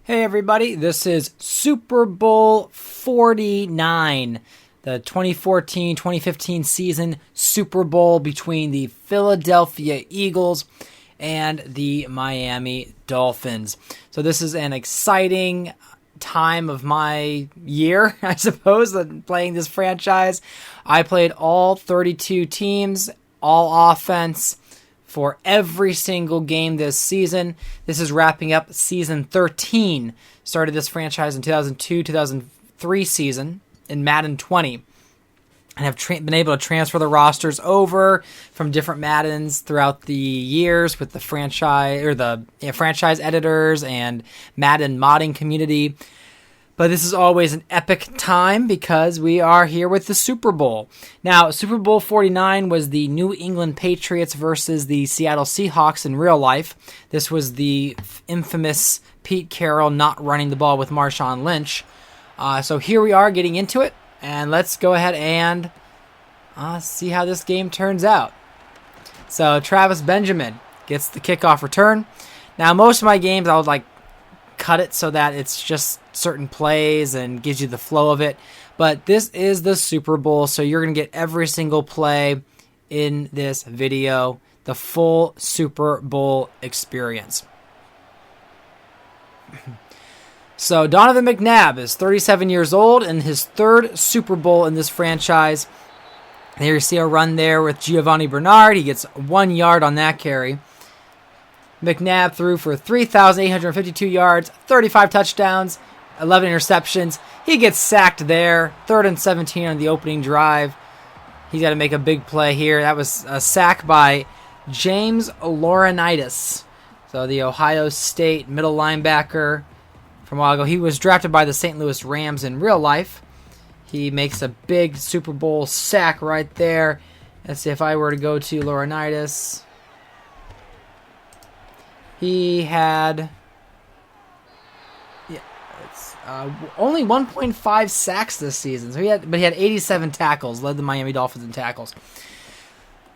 Hey everybody, this is Super Bowl 49, the 2014-2015 season Super Bowl between the Philadelphia Eagles and the Miami Dolphins. So this is an exciting time of my year, I suppose, playing this franchise. I played all 32 teams, all offense, for every single game this season. This is wrapping up season 13. Started this franchise in 2002-2003 season in Madden 20. And have been able to transfer the rosters over from different Maddens throughout the years with the franchise franchise editors and Madden modding community. But this is always an epic time because we are here with the Super Bowl. Now, Super Bowl 49 was the New England Patriots versus the Seattle Seahawks in real life. This was the infamous Pete Carroll not running the ball with Marshawn Lynch. So here we are getting into it, and let's go ahead and see how this game turns out. So Travis Benjamin gets the kickoff return. Now, most of my games I would cut it so that it's just certain plays and gives you the flow of it. But this is the Super Bowl, so you're going to get every single play in this video, the full Super Bowl experience. So Donovan McNabb is 37 years old in his third Super Bowl in this franchise. Here you see a run there with Giovanni Bernard. He gets 1 yard on that carry. McNabb threw for 3,852 yards, 35 touchdowns, 11 interceptions. He gets sacked there. 3rd and 17 on the opening drive. He's got to make a big play here. That was a sack by James Laurinaitis. So the Ohio State middle linebacker from a while ago. He was drafted by the St. Louis Rams in real life. He makes a big Super Bowl sack right there. Let's see if I were to go to Laurinaitis. He had only 1.5 sacks this season. So he had 87 tackles, led the Miami Dolphins in tackles.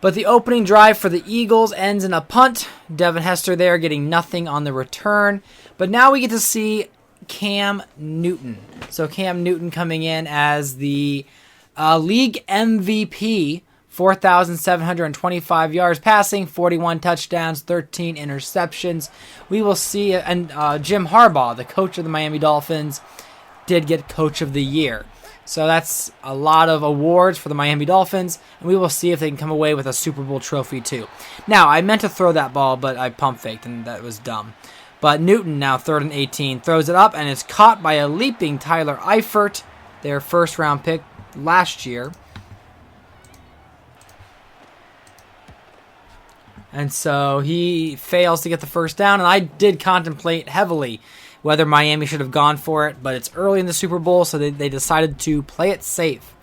But the opening drive for the Eagles ends in a punt. Devin Hester there getting nothing on the return. But now we get to see Cam Newton. So Cam Newton coming in as the league MVP. 4,725 yards passing, 41 touchdowns, 13 interceptions. We will see, and Jim Harbaugh, the coach of the Miami Dolphins, did get Coach of the Year. So that's a lot of awards for the Miami Dolphins, and we will see if they can come away with a Super Bowl trophy too. Now, I meant to throw that ball, but I pump faked, and that was dumb. But Newton, now 3rd and 18, throws it up, and is caught by a leaping Tyler Eifert, their first-round pick last year. And so he fails to get the first down, and I did contemplate heavily whether Miami should have gone for it, but it's early in the Super Bowl, so they decided to play it safe.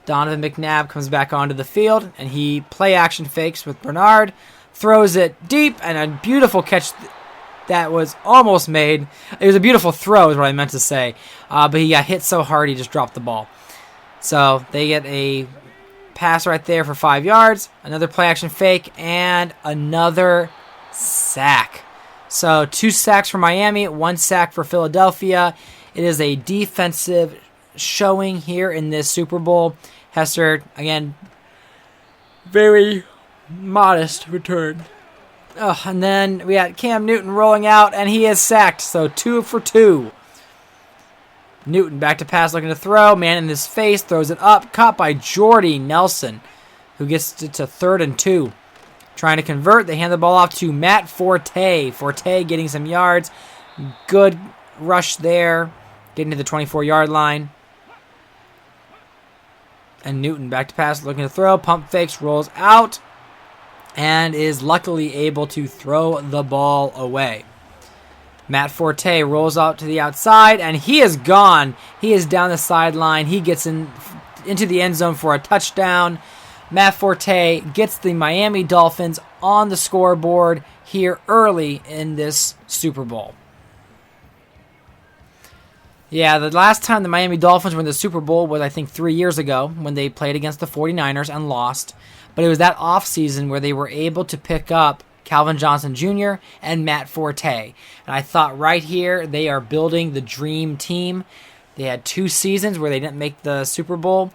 Donovan McNabb comes back onto the field, and he play-action fakes with Bernard, throws it deep, and a beautiful catch that was almost made. It was a beautiful throw is what I meant to say, but he got hit so hard he just dropped the ball. So they get a pass right there for 5 yards, another play-action fake, and another sack. So 2 sacks for Miami, 1 sack for Philadelphia. It is a defensive showing here in this Super Bowl. Hester, again, very modest return. And then we got Cam Newton rolling out, and he is sacked, so 2 for 2. Newton back to pass, looking to throw. Man in his face, throws it up. Caught by Jordy Nelson, who gets it to 3rd and 2. Trying to convert. They hand the ball off to Matt Forte. Forte getting some yards. Good rush there. Getting to the 24-yard line. And Newton back to pass, looking to throw. Pump fakes, rolls out. And is luckily able to throw the ball away. Matt Forte rolls out to the outside, and he is gone. He is down the sideline. He gets into the end zone for a touchdown. Matt Forte gets the Miami Dolphins on the scoreboard here early in this Super Bowl. Yeah, the last time the Miami Dolphins were in the Super Bowl was, I think, 3 years ago when they played against the 49ers and lost. But it was that offseason where they were able to pick up Calvin Johnson Jr., and Matt Forte. And I thought right here they are building the dream team. They had 2 seasons where they didn't make the Super Bowl,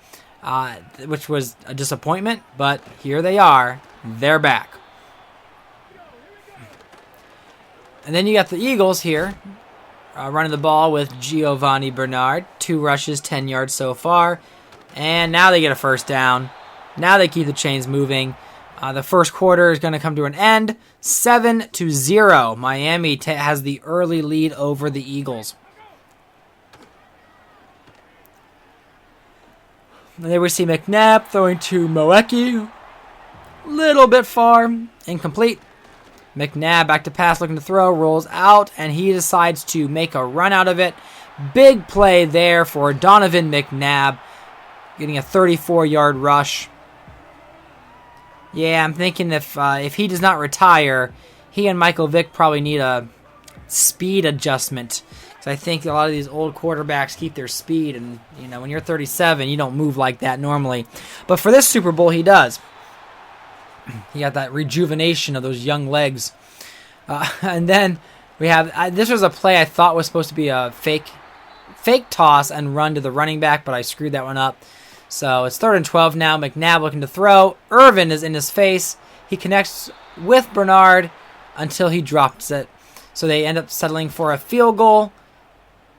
which was a disappointment, but here they are. They're back. And then you got the Eagles here, running the ball with Giovanni Bernard. 2 rushes, 10 yards so far. And now they get a first down. Now they keep the chains moving. The first quarter is going to come to an end. 7-0. Miami has the early lead over the Eagles. And there we see McNabb throwing to Moeki. Little bit far. Incomplete. McNabb back to pass, looking to throw. Rolls out, and he decides to make a run out of it. Big play there for Donovan McNabb. Getting a 34-yard rush. Yeah, I'm thinking if he does not retire, he and Michael Vick probably need a speed adjustment. Because I think a lot of these old quarterbacks keep their speed, and when you're 37, you don't move like that normally. But for this Super Bowl, he does. He got that rejuvenation of those young legs. And then we have this was a play I thought was supposed to be a fake toss and run to the running back, but I screwed that one up. So it's 3rd and 12 now. McNabb looking to throw. Irvin is in his face. He connects with Bernard until he drops it. So they end up settling for a field goal.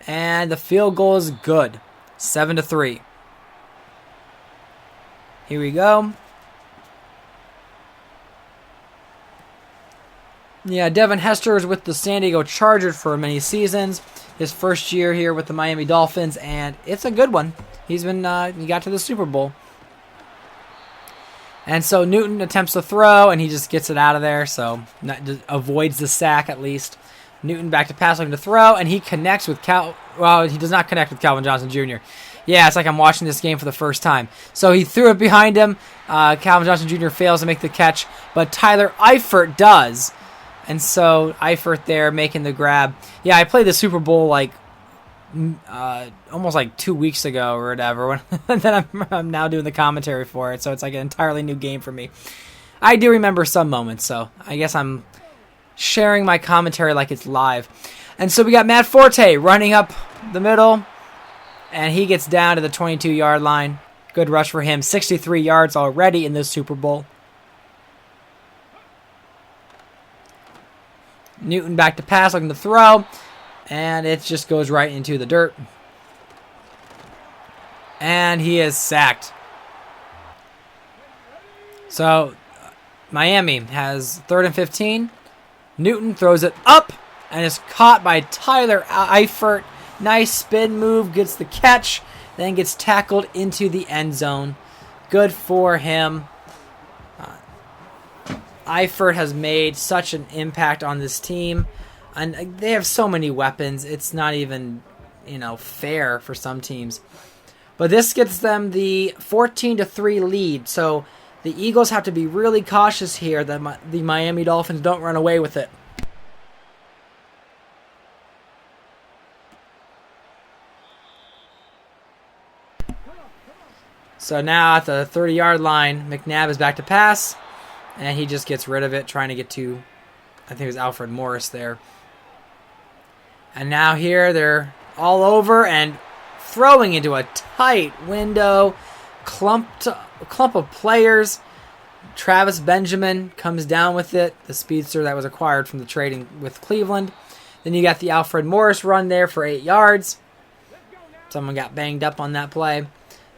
And the field goal is good. 7-3. Here we go. Yeah, Devin Hester is with the San Diego Chargers for many seasons. His first year here with the Miami Dolphins, and it's a good one. He got to the Super Bowl. And so Newton attempts to throw, and he just gets it out of there, so avoids the sack at least. Newton back to pass, looking to throw, and he connects with he does not connect with Calvin Johnson Jr. Yeah, it's like I'm watching this game for the first time. So he threw it behind him. Calvin Johnson Jr. fails to make the catch, but Tyler Eifert does. And so Eifert there making the grab. Yeah, I played the Super Bowl almost 2 weeks ago or whatever. And then I'm now doing the commentary for it, so it's like an entirely new game for me. I do remember some moments, so I guess I'm sharing my commentary like it's live. And so we got Matt Forte running up the middle, and he gets down to the 22-yard line. Good rush for him. 63 yards already in this Super Bowl. Newton back to pass, looking to throw, and it just goes right into the dirt. And he is sacked. So Miami has 3rd and 15. Newton throws it up and is caught by Tyler Eifert. Nice spin move, gets the catch, then gets tackled into the end zone. Good for him. Eifert has made such an impact on this team, and they have so many weapons. It's not even, fair for some teams. But this gets them the 14-3 lead, so the Eagles have to be really cautious here that the Miami Dolphins don't run away with it. So now at the 30-yard line, McNabb is back to pass. And he just gets rid of it, trying to get to, I think it was Alfred Morris there. And now here they're all over and throwing into a tight window. Clump of players. Travis Benjamin comes down with it, the speedster that was acquired from the trading with Cleveland. Then you got the Alfred Morris run there for 8 yards. Someone got banged up on that play.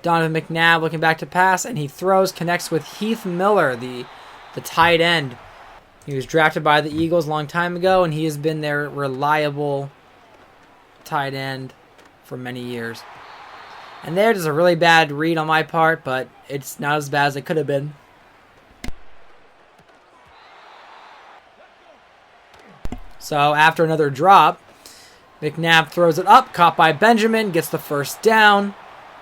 Donovan McNabb looking back to pass, and he throws, connects with Heath Miller, the tight end. He was drafted by the Eagles a long time ago, and he has been their reliable tight end for many years. And there's a really bad read on my part, but it's not as bad as it could have been. So after another drop, McNabb throws it up, caught by Benjamin, gets the first down.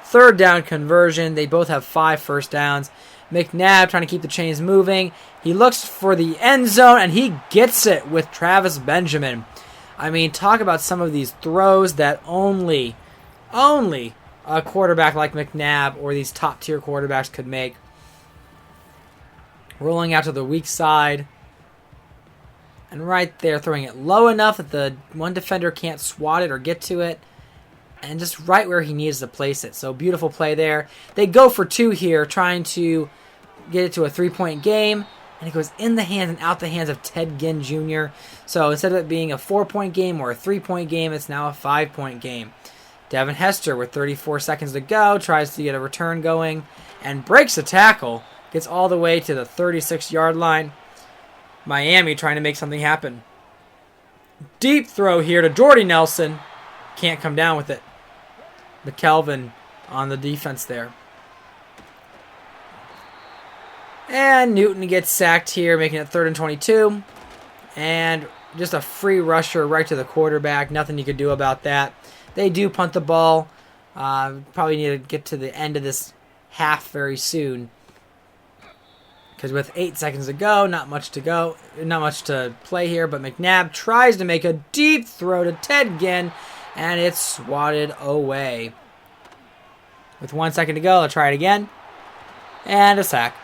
3rd down conversion. They both have 5 first downs. McNabb trying to keep the chains moving. He looks for the end zone, and he gets it with Travis Benjamin. I mean, talk about some of these throws that only a quarterback like McNabb or these top-tier quarterbacks could make. Rolling out to the weak side. And right there, throwing it low enough that the one defender can't swat it or get to it. And just right where he needs to place it. So beautiful play there. They go for 2 here, trying to get it to a 3-point game. And it goes in the hands and out the hands of Ted Ginn Jr. So instead of it being a 4-point game or a 3-point game, it's now a 5-point game. Devin Hester, with 34 seconds to go, tries to get a return going and breaks the tackle. Gets all the way to the 36-yard line. Miami trying to make something happen. Deep throw here to Jordy Nelson. Can't come down with it. McKelvin on the defense there. And Newton gets sacked here, making it 3rd and 22. And just a free rusher right to the quarterback. Nothing you could do about that. They do punt the ball. Probably need to get to the end of this half very soon. Because with 8 seconds to go, not much to play here. But McNabb tries to make a deep throw to Ted Ginn, and it's swatted away. With 1 second to go, I'll try it again. And a sack.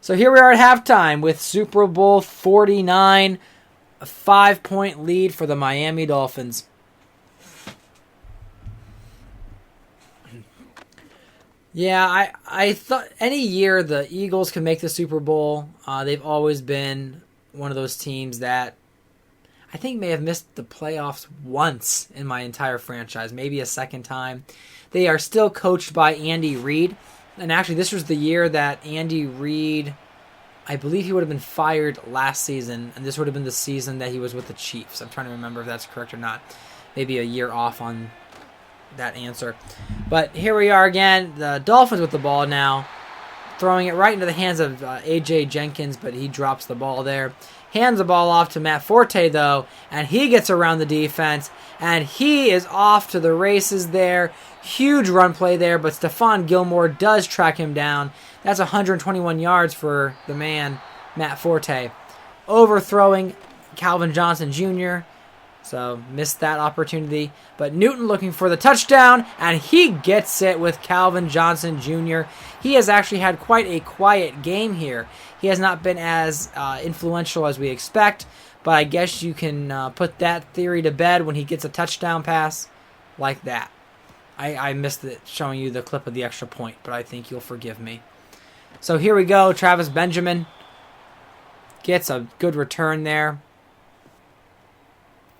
So here we are at halftime with Super Bowl 49, a 5-point lead for the Miami Dolphins. Yeah, I thought any year the Eagles can make the Super Bowl. They've always been one of those teams that I think may have missed the playoffs once in my entire franchise, maybe a second time. They are still coached by Andy Reid. And actually, this was the year that Andy Reid, I believe he would have been fired last season, and this would have been the season that he was with the Chiefs. I'm trying to remember if that's correct or not. Maybe a year off on that answer. But here we are again, the Dolphins with the ball now, throwing it right into the hands of A.J. Jenkins, but he drops the ball there. Hands the ball off to Matt Forte, though, and he gets around the defense, and he is off to the races there. Huge run play there, but Stephon Gilmore does track him down. That's 121 yards for the man, Matt Forte. Overthrowing Calvin Johnson Jr., so missed that opportunity. But Newton looking for the touchdown, and he gets it with Calvin Johnson Jr. He has actually had quite a quiet game here. He has not been as influential as we expect, but I guess you can put that theory to bed when he gets a touchdown pass like that. I missed it showing you the clip of the extra point, but I think you'll forgive me. So here we go. Travis Benjamin gets a good return there.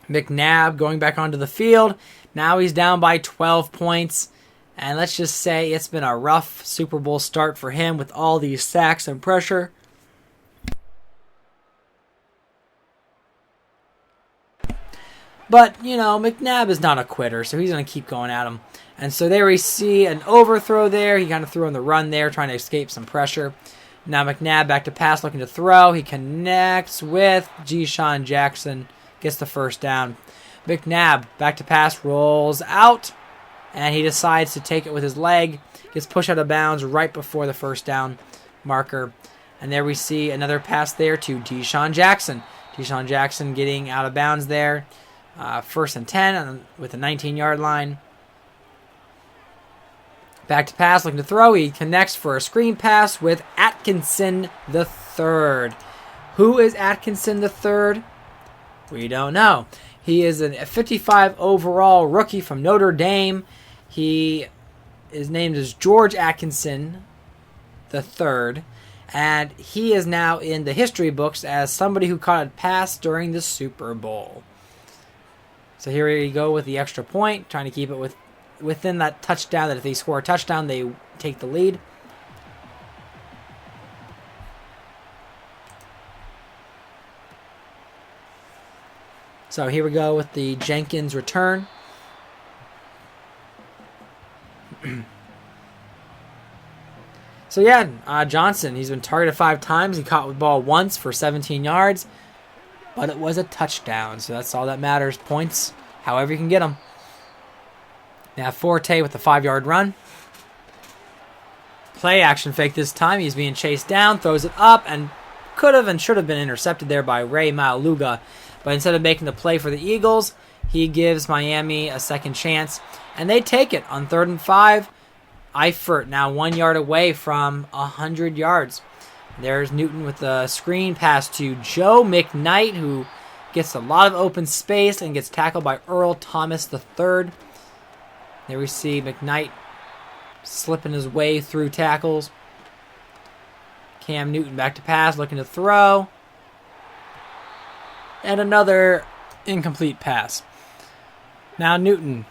McNabb going back onto the field. Now he's down by 12 points. And let's just say it's been a rough Super Bowl start for him with all these sacks and pressure. But, you know, McNabb is not a quitter, so he's going to keep going at him. And so there we see an overthrow there. He kind of threw on the run there, trying to escape some pressure. Now McNabb back to pass, looking to throw. He connects with Deshaun Jackson. Gets the first down. McNabb back to pass, rolls out. And he decides to take it with his leg. Gets pushed out of bounds right before the first down marker. And there we see another pass there to Deshaun Jackson. Deshaun Jackson getting out of bounds there. 1st and 10 with the 19-yard line. Back to pass, looking to throw. He connects for a screen pass with Atkinson III. Who is Atkinson III? We don't know. He is a 55 overall rookie from Notre Dame. His name is George Atkinson III. And he is now in the history books as somebody who caught a pass during the Super Bowl. So here we go with the extra point, trying to keep it within that touchdown, that if they score a touchdown, they take the lead. So here we go with the Jenkins return. So yeah, Johnson, he's been targeted 5 times. He caught the ball once for 17 yards. But it was a touchdown, so that's all that matters. Points, however you can get them. Now Forte with the 5-yard run. Play action fake this time. He's being chased down, throws it up, and could have and should have been intercepted there by Ray Maluga. But instead of making the play for the Eagles, he gives Miami a second chance. And they take it on 3rd and 5. Eifert now 1 yard away from 100 yards. There's Newton with the screen pass to Joe McKnight, who gets a lot of open space and gets tackled by Earl Thomas III. There we see McKnight slipping his way through tackles. Cam Newton back to pass, looking to throw. And another incomplete pass. Now Newton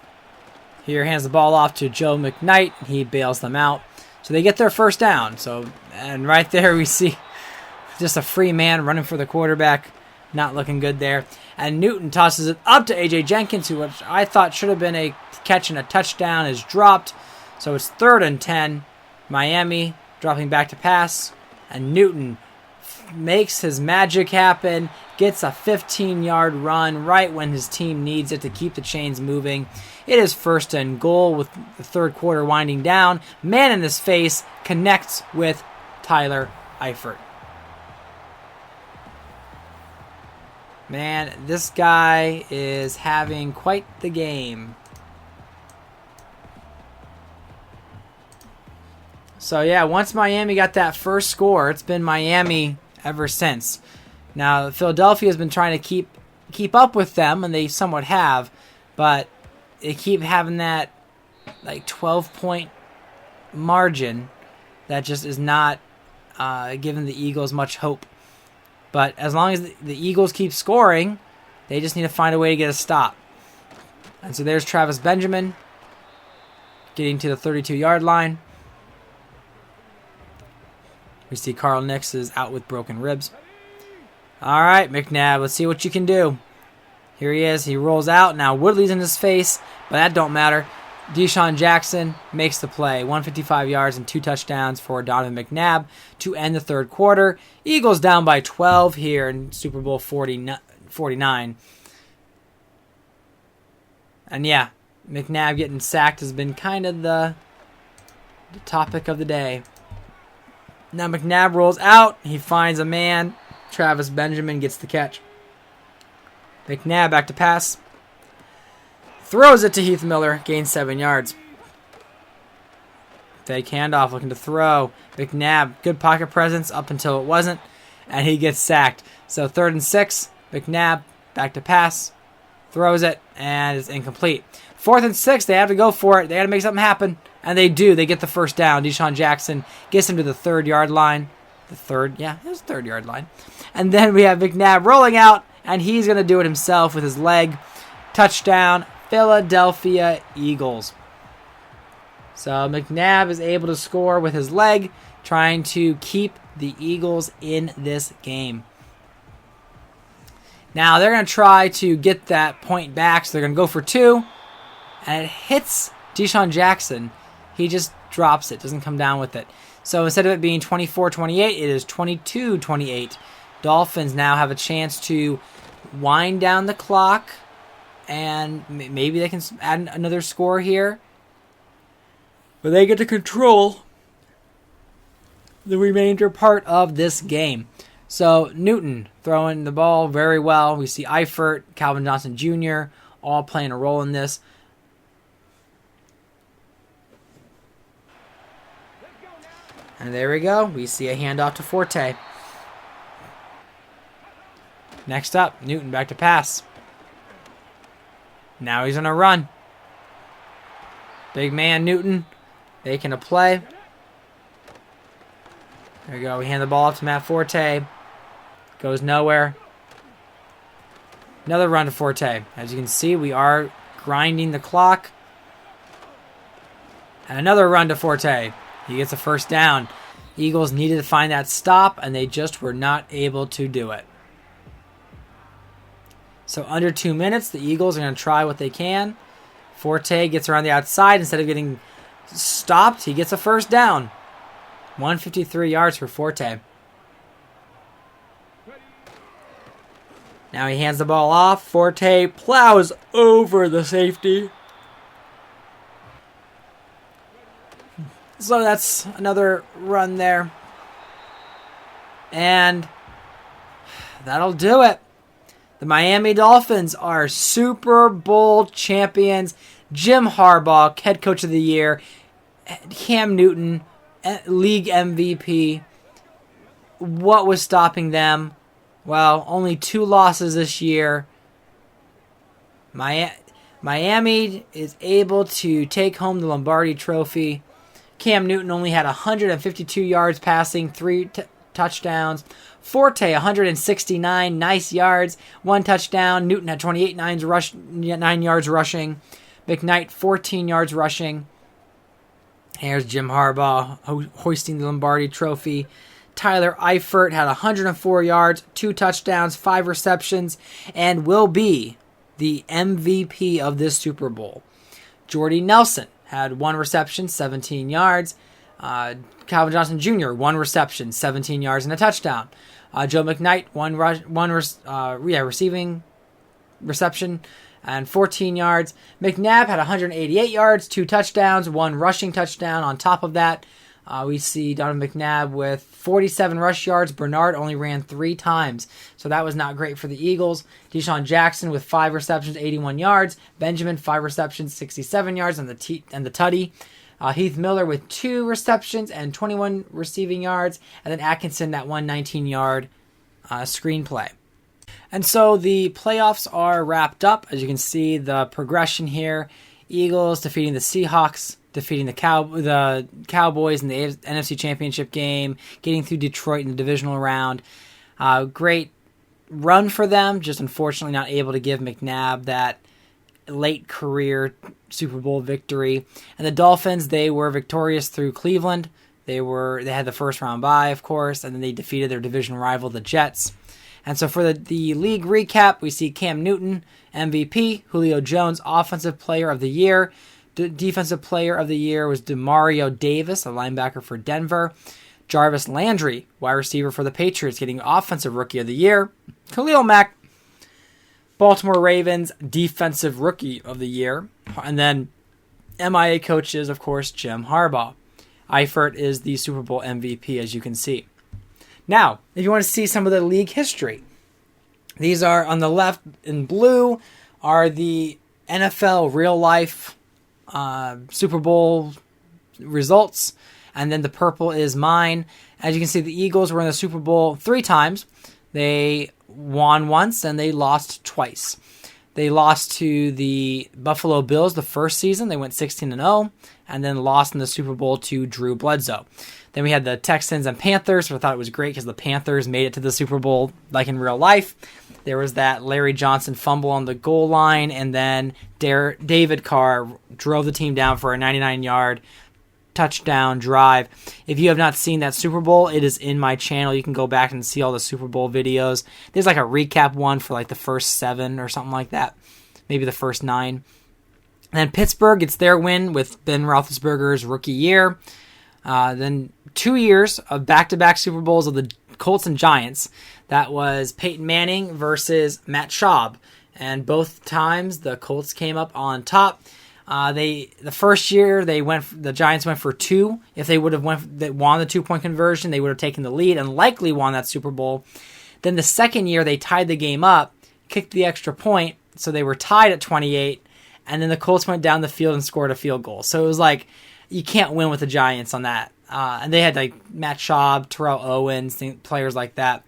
here hands the ball off to Joe McKnight. He bails them out. So they get their first down. And right there we see just a free man running for the quarterback. Not looking good there. And Newton tosses it up to A.J. Jenkins, who which I thought should have been a catch and a touchdown, is dropped. So it's 3rd and 10. Miami dropping back to pass. And Newton makes his magic happen. Gets a 15-yard run right when his team needs it to keep the chains moving. It is 1st and goal with the third quarter winding down. Man in his face connects with Tyler Eifert. Man, this guy is having quite the game. So yeah, once Miami got that first score, it's been Miami ever since. Now, Philadelphia has been trying to keep up with them, and they somewhat have, but they keep having that like 12-point margin that just is not giving the Eagles much hope. But as long as the Eagles keep scoring, they just need to find a way to get a stop. And so there's Travis Benjamin getting to the 32-yard line. We see Carl Nix is out with broken ribs. All right, McNabb, let's see what you can do. Here he is. He rolls out. Now Woodley's in his face, but that don't matter. Deshaun Jackson makes the play. 155 yards and 2 touchdowns for Donovan McNabb to end the third quarter. Eagles down by 12 here in Super Bowl 49. And yeah, McNabb getting sacked has been kind of the topic of the day. Now McNabb rolls out. He finds a man. Travis Benjamin gets the catch. McNabb back to pass. Throws it to Heath Miller. Gains 7 yards. Fake handoff looking to throw. McNabb, good pocket presence up until it wasn't. And he gets sacked. So 3rd and 6. McNabb back to pass. Throws it. And it's incomplete. 4th and 6. They have to go for it. They got to make something happen. And they do. They get the first down. Deshaun Jackson gets him to the 3rd-yard line. The 3rd? Yeah, it was 3rd-yard line. And then we have McNabb rolling out. And he's going to do it himself with his leg. Touchdown, Philadelphia Eagles. So McNabb is able to score with his leg, trying to keep the Eagles in this game. Now they're going to try to get that point back, so they're going to go for 2. And it hits Deshaun Jackson. He just drops it, doesn't come down with it. So instead of it being 24-28, it is 22-28. Dolphins now have a chance to wind down the clock, and maybe they can add another score here. But they get to control the remainder part of this game. So Newton throwing the ball very well. We see Eifert, Calvin Johnson Jr. all playing a role in this. And there we go. We see a handoff to Forte. Next up, Newton back to pass. Now he's on a run. Big man Newton making a play. There we go. We hand the ball off to Matt Forte. Goes nowhere. Another run to Forte. As you can see, we are grinding the clock. And another run to Forte. He gets a first down. Eagles needed to find that stop, and they just were not able to do it. So under 2 minutes, the Eagles are going to try what they can. Forte gets around the outside. Instead of getting stopped, he gets a first down. 153 yards for Forte. Now he hands the ball off. Forte plows over the safety. So that's another run there. And that'll do it. The Miami Dolphins are Super Bowl champions. Jim Harbaugh, head coach of the year, Cam Newton, league MVP. What was stopping them? Well, only 2 losses this year. Miami is able to take home the Lombardi Trophy. Cam Newton only had 152 yards passing, 3 touchdowns. Forte, 169 nice yards, 1 touchdown. Newton had 28 9 yards rushing. McKnight, 14 yards rushing. Here's Jim Harbaugh hoisting the Lombardi Trophy. Tyler Eifert had 104 yards, 2 touchdowns, 5 receptions, and will be the MVP of this Super Bowl. Jordy Nelson had 1 reception, 17 yards. Calvin Johnson Jr., 1 reception, 17 yards, and a touchdown. Joe McKnight, 1 receiving reception and 14 yards. McNabb had 188 yards, 2 touchdowns, 1 rushing touchdown. On top of that, we see Donovan McNabb with 47 rush yards. Bernard only ran 3 times, so that was not great for the Eagles. Deshaun Jackson with 5 receptions, 81 yards. Benjamin, 5 receptions, 67 yards, and the tutty. Heath Miller with 2 receptions and 21 receiving yards. And then Atkinson, that 119-yard screenplay. And so the playoffs are wrapped up. As you can see, the progression here. Eagles defeating the Seahawks, defeating the Cowboys in the NFC Championship game, getting through Detroit in the divisional round. Great run for them, just unfortunately not able to give McNabb that late career Super Bowl victory. And the Dolphins, they were victorious through Cleveland. They had the first round bye, of course, and then they defeated their division rival, the Jets. And so for the league recap, we see Cam Newton, MVP, Julio Jones, Offensive Player of the Year. Defensive Player of the Year was Demario Davis, a linebacker for Denver. Jarvis Landry, wide receiver for the Patriots, getting Offensive Rookie of the Year. Khalil Mack, Baltimore Ravens, Defensive Rookie of the Year. And then MIA coaches, of course, Jim Harbaugh. Eifert is the Super Bowl MVP, as you can see. Now, if you want to see some of the league history, these are on the left in blue are the NFL real life Super Bowl results, and then the purple is mine. As you can see, the Eagles were in the Super Bowl 3 times. They won once and they lost twice. They lost to the Buffalo Bills the first season. They went 16-0, and then lost in the Super Bowl to Drew Bledsoe. Then we had the Texans and Panthers, which I thought it was great because the Panthers made it to the Super Bowl like in real life. There was that Larry Johnson fumble on the goal line, and then David Carr drove the team down for a 99-yard touchdown drive. If you have not seen that Super Bowl, it is in my channel. You can go back and see all the Super Bowl videos. There's like a recap one for like the first 7 or something like that. Maybe the first 9. And then Pittsburgh gets their win with Ben Roethlisberger's rookie year. Then 2 years of back-to-back Super Bowls of the Colts and Giants. That was Peyton Manning versus Matt Schaub. And both times the Colts came up on top. The first year the Giants went for 2. If they would have won the 2-point conversion, they would have taken the lead and likely won that Super Bowl. Then the second year they tied the game up, kicked the extra point, so they were tied at 28, and then the Colts went down the field and scored a field goal. So it was like you can't win with the Giants on that. And they had like Matt Schaub, Terrell Owens, players like that.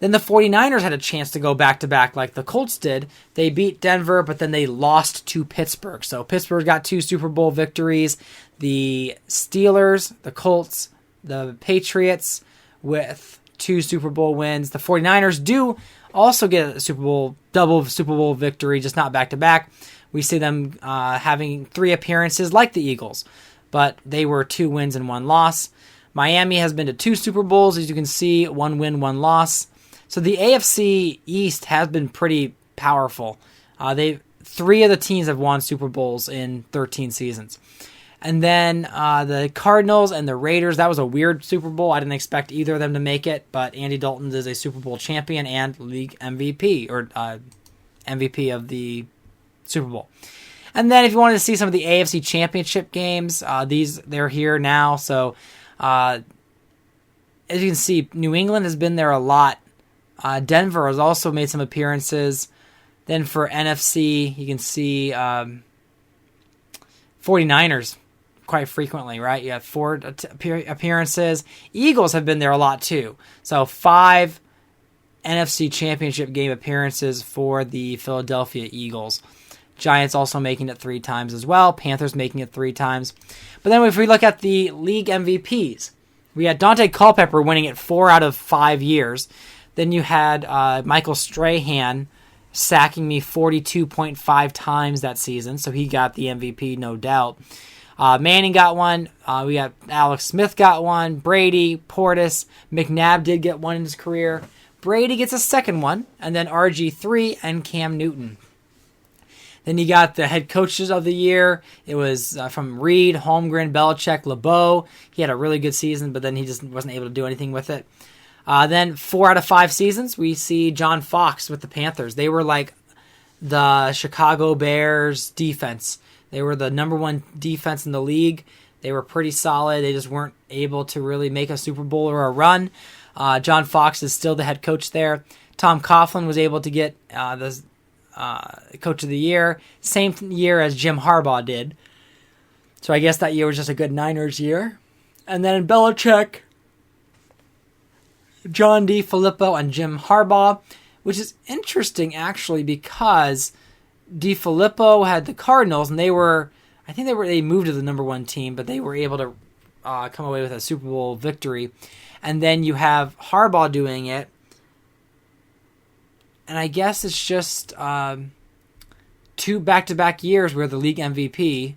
Then the 49ers had a chance to go back-to-back like the Colts did. They beat Denver, but then they lost to Pittsburgh. So Pittsburgh got 2 Super Bowl victories. The Steelers, the Colts, the Patriots with 2 Super Bowl wins. The 49ers do also get a double Super Bowl victory, just not back-to-back. We see them having 3 appearances like the Eagles, but they were 2 wins and 1 loss. Miami has been to 2 Super Bowls, as you can see, 1 win, 1 loss. So the AFC East has been pretty powerful. 3 of the teams have won Super Bowls in 13 seasons. And then the Cardinals and the Raiders, that was a weird Super Bowl. I didn't expect either of them to make it, but Andy Dalton is a Super Bowl champion and league MVP, or MVP of the Super Bowl. And then if you wanted to see some of the AFC Championship games, they're here now. So as you can see, New England has been there a lot. Denver has also made some appearances. Then for NFC, you can see 49ers quite frequently, right? You have 4 appearances. Eagles have been there a lot too. So 5 NFC Championship game appearances for the Philadelphia Eagles. Giants also making it 3 times as well. Panthers making it 3 times. But then if we look at the league MVPs, we had Dante Culpepper winning it 4 out of 5 years. Then you had Michael Strahan sacking me 42.5 times that season, so he got the MVP, no doubt. Manning got one. We got Alex Smith got one. Brady, Portis, McNabb did get one in his career. Brady gets a second one, and then RG3 and Cam Newton. Then you got the head coaches of the year. It was from Reed, Holmgren, Belichick, LeBeau. He had a really good season, but then he just wasn't able to do anything with it. Then 4 out of 5 seasons, we see John Fox with the Panthers. They were like the Chicago Bears defense. They were the number 1 defense in the league. They were pretty solid. They just weren't able to really make a Super Bowl or a run. John Fox is still the head coach there. Tom Coughlin was able to get the coach of the year. Same year as Jim Harbaugh did. So I guess that year was just a good Niners year. And then in Belichick, John DeFilippo and Jim Harbaugh, which is interesting actually because DeFilippo had the Cardinals and they moved to the number 1 team, but they were able to come away with a Super Bowl victory. And then you have Harbaugh doing it. And I guess it's just 2 back-to-back years where the league MVP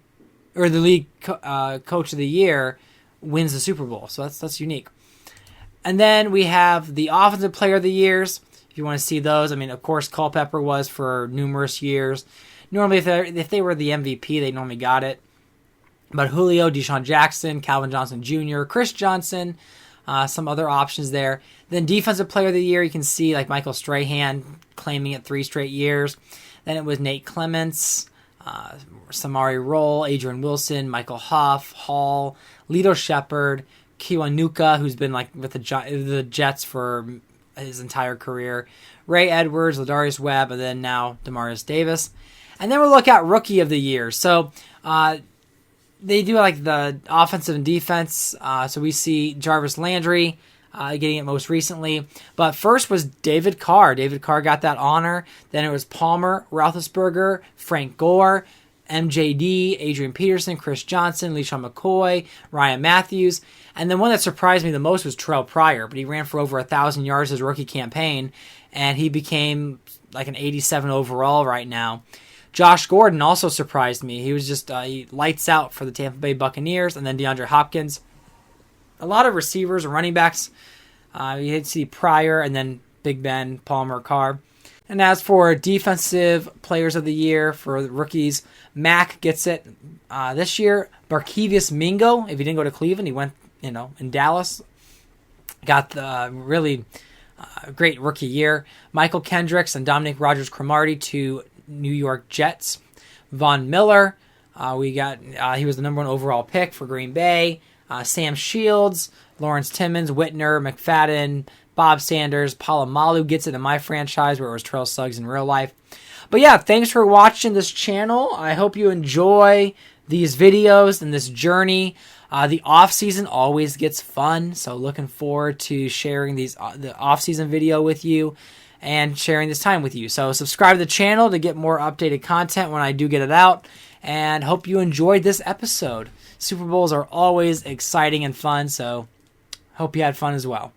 or the league coach of the year wins the Super Bowl. So that's unique. And then we have the offensive player of the years. If you want to see those, I mean, of course, Culpepper was for numerous years. Normally, if they were the MVP, they normally got it. But Julio, Deshaun Jackson, Calvin Johnson Jr., Chris Johnson, some other options there. Then defensive player of the year, you can see like Michael Strahan claiming it 3 straight years. Then it was Nate Clements, Samari Roll, Adrian Wilson, Michael Huff, Hall, Lito Shepherd, Kiwanuka, who's been like with the Jets for his entire career, Ray Edwards, Ladarius Webb, and then now Demarius Davis. And then we'll look at Rookie of the Year. So they do like the offensive and defense. So we see Jarvis Landry getting it most recently. But first was David Carr. David Carr got that honor. Then it was Palmer, Roethlisberger, Frank Gore, MJD, Adrian Peterson, Chris Johnson, LeSean McCoy, Ryan Matthews. And then one that surprised me the most was Terrell Pryor, but he ran for over 1,000 yards his rookie campaign, and he became like an 87 overall right now. Josh Gordon also surprised me. He was just he lights out for the Tampa Bay Buccaneers, and then DeAndre Hopkins. A lot of receivers and running backs. You did see Pryor, and then Big Ben, Palmer, Carr. And as for defensive players of the year for the rookies, Mack gets it this year. Barkevius Mingo, if he didn't go to Cleveland, he went, in Dallas. Got the really great rookie year. Michael Kendricks and Dominic Rodgers-Cromartie to New York Jets. Von Miller, he was the number 1 overall pick for Green Bay. Sam Shields, Lawrence Timmons, Whitner, McFadden, Bob Sanders, Palomalu gets it in my franchise where it was Terrell Suggs in real life. But yeah, thanks for watching this channel. I hope you enjoy these videos and this journey. The off-season always gets fun, so looking forward to sharing the off-season video with you and sharing this time with you. So subscribe to the channel to get more updated content when I do get it out, and hope you enjoyed this episode. Super Bowls are always exciting and fun, so hope you had fun as well.